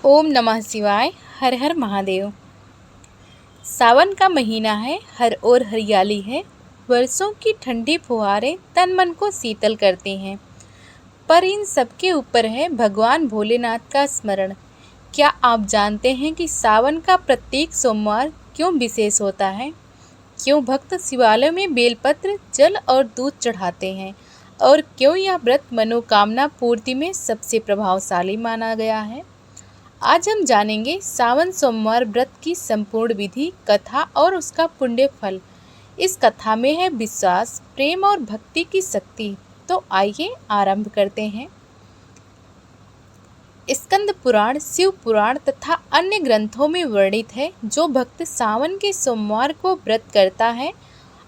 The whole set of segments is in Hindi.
ओम नमः शिवाय। हर हर महादेव। सावन का महीना है, हर ओर हरियाली है। वर्षों की ठंडी फुहारें तन मन को शीतल करती हैं। पर इन सबके ऊपर है भगवान भोलेनाथ का स्मरण। क्या आप जानते हैं कि सावन का प्रत्येक सोमवार क्यों विशेष होता है? क्यों भक्त शिवालय में बेलपत्र, जल और दूध चढ़ाते हैं? और क्यों यह व्रत मनोकामना पूर्ति में सबसे प्रभावशाली माना गया है? आज हम जानेंगे सावन सोमवार व्रत की संपूर्ण विधि, कथा और उसका पुण्य फल। इस कथा में है विश्वास, प्रेम और भक्ति की शक्ति। तो आइए आरंभ करते हैं। स्कंद पुराण, शिव पुराण तथा अन्य ग्रंथों में वर्णित है, जो भक्त सावन के सोमवार को व्रत करता है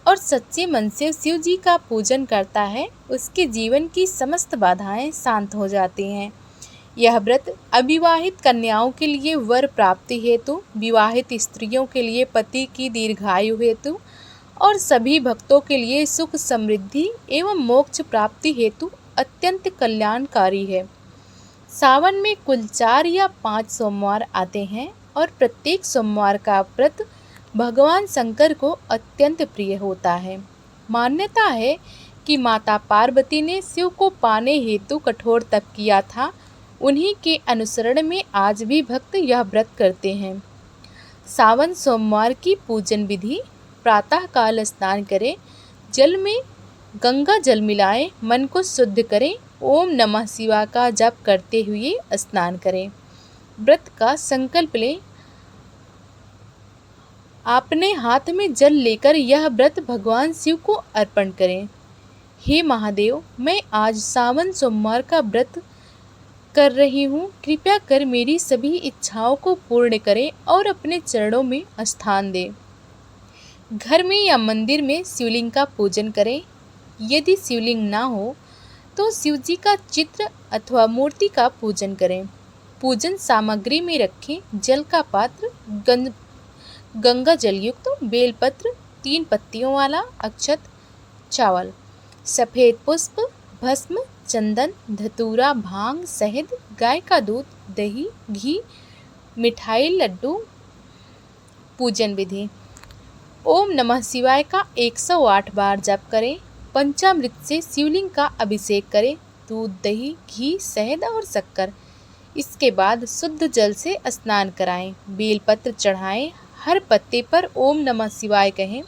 और सच्चे मन से शिव जी का पूजन करता है, उसके जीवन की समस्त बाधाएं शांत हो जाती हैं। यह व्रत अविवाहित कन्याओं के लिए वर प्राप्ति हेतु, विवाहित स्त्रियों के लिए पति की दीर्घायु हेतु और सभी भक्तों के लिए सुख समृद्धि एवं मोक्ष प्राप्ति हेतु अत्यंत कल्याणकारी है। सावन में कुल 4 या 5 सोमवार आते हैं और प्रत्येक सोमवार का व्रत भगवान शंकर को अत्यंत प्रिय होता है। मान्यता है कि माता पार्वती ने शिव को पाने हेतु कठोर तप किया था। उन्हीं के अनुसरण में आज भी भक्त यह व्रत करते हैं। सावन सोमवार की पूजन विधि: प्रातः काल स्नान करें, जल में गंगा जल मिलाएं, मन को शुद्ध करें, ओम नमः शिवाय का जप करते हुए स्नान करें। व्रत का संकल्प लें। अपने हाथ में जल लेकर यह व्रत भगवान शिव को अर्पण करें। हे महादेव, मैं आज सावन सोमवार का व्रत कर रही हूँ, कृपया कर मेरी सभी इच्छाओं को पूर्ण करें और अपने चरणों में स्थान दें। घर में या मंदिर में शिवलिंग का पूजन करें। यदि शिवलिंग ना हो तो शिव जी का चित्र अथवा मूर्ति का पूजन करें। पूजन सामग्री में रखें जल का पात्र, गंगा जल युक्त बेलपत्र, 3 पत्तियों वाला अक्षत, चावल, सफ़ेद पुष्प, भस्म, चंदन, धतूरा, भांग, शहद, गाय का दूध, दही, घी, मिठाई, लड्डू। पूजन विधि: ओम नमः शिवाय का 108 बार जप करें। पंचामृत से शिवलिंग का अभिषेक करें, दूध, दही, घी, शहद और शक्कर। इसके बाद शुद्ध जल से स्नान कराएं, बेलपत्र चढ़ाएं, हर पत्ते पर ओम नमः शिवाय कहें,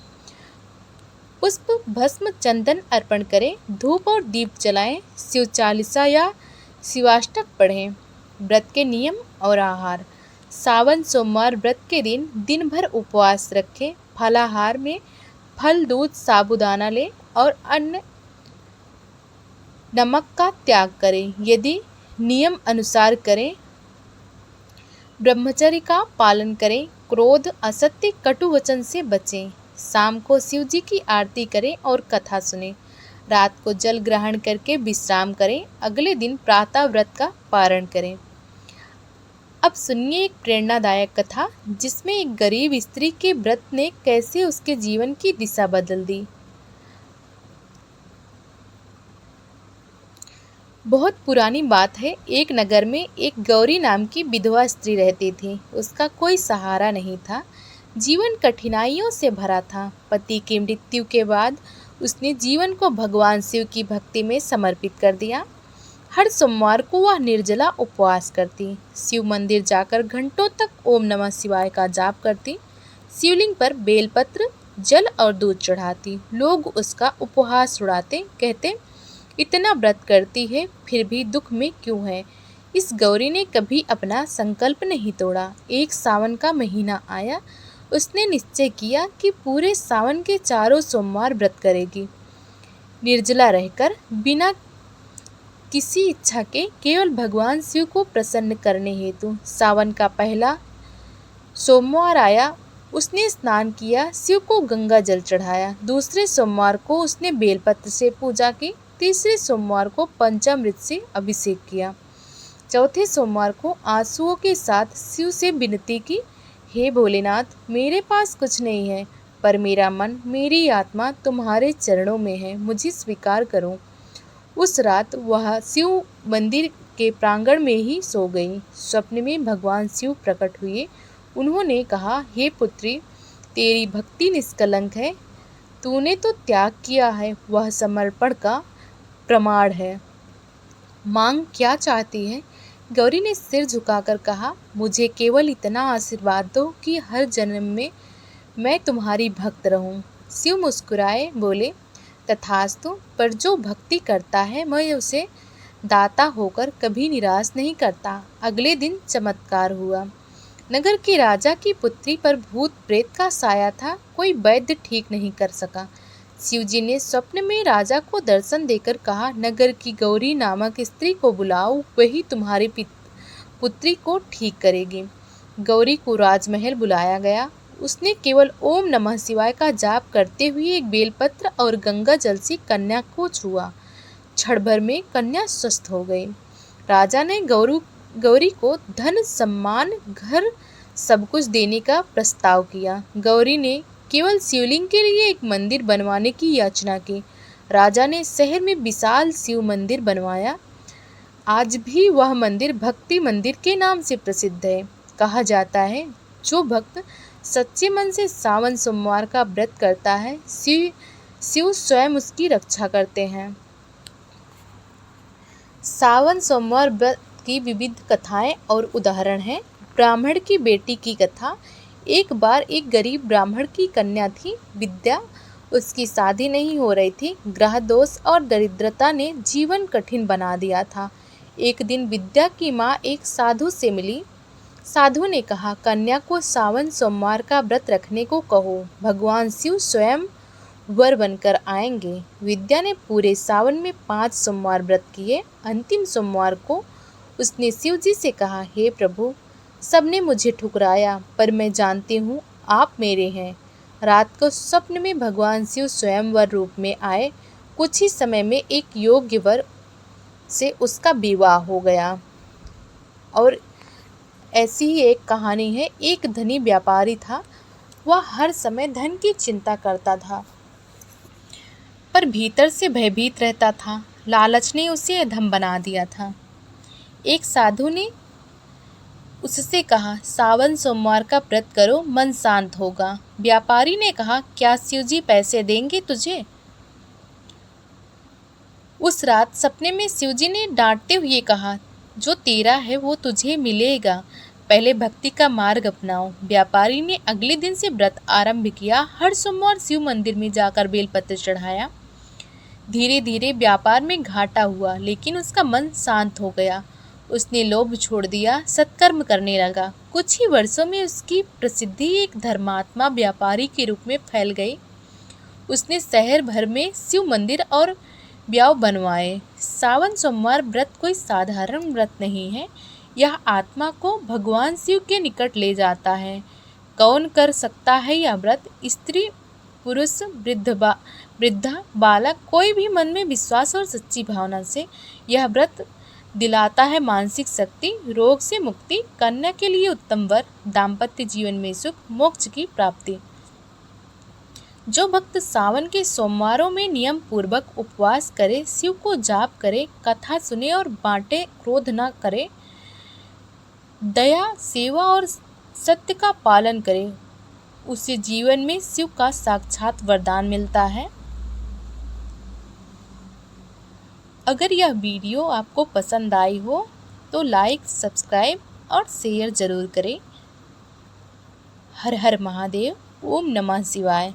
पुष्प, भस्म, चंदन अर्पण करें, धूप और दीप जलाएं, शिव चालीसा या शिवाष्टक पढ़ें। व्रत के नियम और आहार: सावन सोमवार व्रत के दिन भर उपवास रखें। फलाहार में फल, दूध, साबूदाना लें और अन्न, नमक का त्याग करें यदि नियम अनुसार करें। ब्रह्मचर्य का पालन करें। क्रोध, असत्य, कटु वचन से बचें। शाम को शिव जी की आरती करें और कथा सुनें। रात को जल ग्रहण करके विश्राम करें। अगले दिन प्रातः व्रत का पारण करें। अब सुनिए एक प्रेरणादायक कथा, जिसमें एक गरीब स्त्री के व्रत ने कैसे उसके जीवन की दिशा बदल दी। बहुत पुरानी बात है। एक नगर में एक गौरी नाम की विधवा स्त्री रहती थी। उसका कोई सहारा नहीं था। जीवन कठिनाइयों से भरा था। पति की मृत्यु के बाद उसने जीवन को भगवान शिव की भक्ति में समर्पित कर दिया। हर सोमवार को वह निर्जला उपवास करती, शिव मंदिर जाकर घंटों तक ओम नमः शिवाय का जाप करती, शिवलिंग पर बेलपत्र, जल और दूध चढ़ाती। लोग उसका उपहास उड़ाते, कहते, इतना व्रत करती है फिर भी दुख में क्यों है। इस गौरी ने कभी अपना संकल्प नहीं तोड़ा। एक सावन का महीना आया, उसने निश्चय किया कि पूरे सावन के 4 सोमवार व्रत करेगी, निर्जला रहकर, बिना किसी इच्छा के, केवल भगवान शिव को प्रसन्न करने हेतु। सावन का पहला सोमवार आया, उसने स्नान किया, शिव को गंगा जल चढ़ाया। दूसरे सोमवार को उसने बेलपत्र से पूजा की। तीसरे सोमवार को पंचामृत से अभिषेक किया। चौथे सोमवार को आंसुओं के साथ शिव से विनती की, हे भोलेनाथ, मेरे पास कुछ नहीं है, पर मेरा मन, मेरी आत्मा तुम्हारे चरणों में है, मुझे स्वीकार करो। उस रात वह शिव मंदिर के प्रांगण में ही सो गई। स्वप्न में भगवान शिव प्रकट हुए। उन्होंने कहा, हे पुत्री, तेरी भक्ति निष्कलंक है। तूने तो त्याग किया है, वह समर्पण का प्रमाण है। मांग क्या चाहती है? गौरी ने सिर झुकाकर कहा, मुझे केवल इतना आशीर्वाद दो कि हर जन्म में मैं तुम्हारी भक्त रहूं। शिव मुस्कुराए बोले, तथास्तु, पर जो भक्ति करता है मैं उसे दाता होकर कभी निराश नहीं करता। अगले दिन चमत्कार हुआ। नगर के राजा की पुत्री पर भूत प्रेत का साया था। कोई वैद्य ठीक नहीं कर सका। शिवजी ने स्वप्न में राजा को दर्शन देकर कहा, नगर की गौरी नामक स्त्री को बुलाओ, वही तुम्हारी पुत्री को ठीक करेगी। गौरी को राजमहल बुलाया गया। उसने केवल ओम नमः शिवाय का जाप करते हुए एक बेलपत्र और गंगा जल से कन्या को छुआ। क्षण भर में कन्या स्वस्थ हो गई। राजा ने गौरी को धन, सम्मान, घर सब कुछ देने का प्रस्ताव किया। गौरी ने केवल शिवलिंग के लिए एक मंदिर बनवाने की याचना की। राजा ने शहर में विशाल शिव मंदिर बनवाया। आज भी वह मंदिर भक्ति मंदिर के नाम से प्रसिद्ध है। कहा जाता है, जो भक्त सच्चे मन से सावन सोमवार का व्रत करता है, शिव स्वयं उसकी रक्षा करते हैं। सावन सोमवार व्रत की विविध कथाएं और उदाहरण हैं। ब्राह्मण की बेटी की कथा। एक बार एक गरीब ब्राह्मण की कन्या थी, विद्या। उसकी शादी नहीं हो रही थी। ग्रह दोष और दरिद्रता ने जीवन कठिन बना दिया था। एक दिन विद्या की माँ एक साधु से मिली। साधु ने कहा, कन्या को सावन सोमवार का व्रत रखने को कहो, भगवान शिव स्वयं वर बनकर आएंगे। विद्या ने पूरे सावन में 5 सोमवार व्रत किए। अंतिम सोमवार को उसने शिव जी से कहा, हे प्रभु, सबने मुझे ठुकराया, पर मैं जानती हूँ आप मेरे हैं। रात को स्वप्न में भगवान शिव स्वयं वर रूप में आए। कुछ ही समय में एक योग्य वर से उसका विवाह हो गया। और ऐसी ही एक कहानी है। एक धनी व्यापारी था। वह हर समय धन की चिंता करता था, पर भीतर से भयभीत रहता था। लालच ने उसे अधम बना दिया था। एक साधु ने उससे कहा, सावन सोमवार का व्रत करो, मन शांत होगा। व्यापारी ने कहा, क्या शिवजी पैसे देंगे तुझे? उस रात सपने में शिवजी ने डांटते हुए कहा, जो तेरा है वो तुझे मिलेगा, पहले भक्ति का मार्ग अपनाओ। व्यापारी ने अगले दिन से व्रत आरंभ किया। हर सोमवार शिव मंदिर में जाकर बेलपत्र चढ़ाया। धीरे धीरे व्यापार में घाटा हुआ, लेकिन उसका मन शांत हो गया। उसने लोभ छोड़ दिया, सत्कर्म करने लगा। कुछ ही वर्षों में उसकी प्रसिद्धि एक धर्मात्मा व्यापारी के रूप में फैल गई। उसने शहर भर में शिव मंदिर और ब्याव बनवाए। सावन सोमवार व्रत कोई साधारण व्रत नहीं है। यह आत्मा को भगवान शिव के निकट ले जाता है। कौन कर सकता है यह व्रत? स्त्री, पुरुष, वृद्धा, बालक, कोई भी मन में विश्वास और सच्ची भावना से यह व्रत दिलाता है मानसिक शक्ति, रोग से मुक्ति, कन्या के लिए उत्तम वर, दाम्पत्य जीवन में सुख, मोक्ष की प्राप्ति। जो भक्त सावन के सोमवारों में नियम पूर्वक उपवास करे, शिव को जाप करे, कथा सुने और बांटे, क्रोध न करे, दया, सेवा और सत्य का पालन करे, उसे जीवन में शिव का साक्षात वरदान मिलता है। अगर यह वीडियो आपको पसंद आई हो तो लाइक, सब्सक्राइब और शेयर जरूर करें। हर हर महादेव। ओम नमः शिवाय।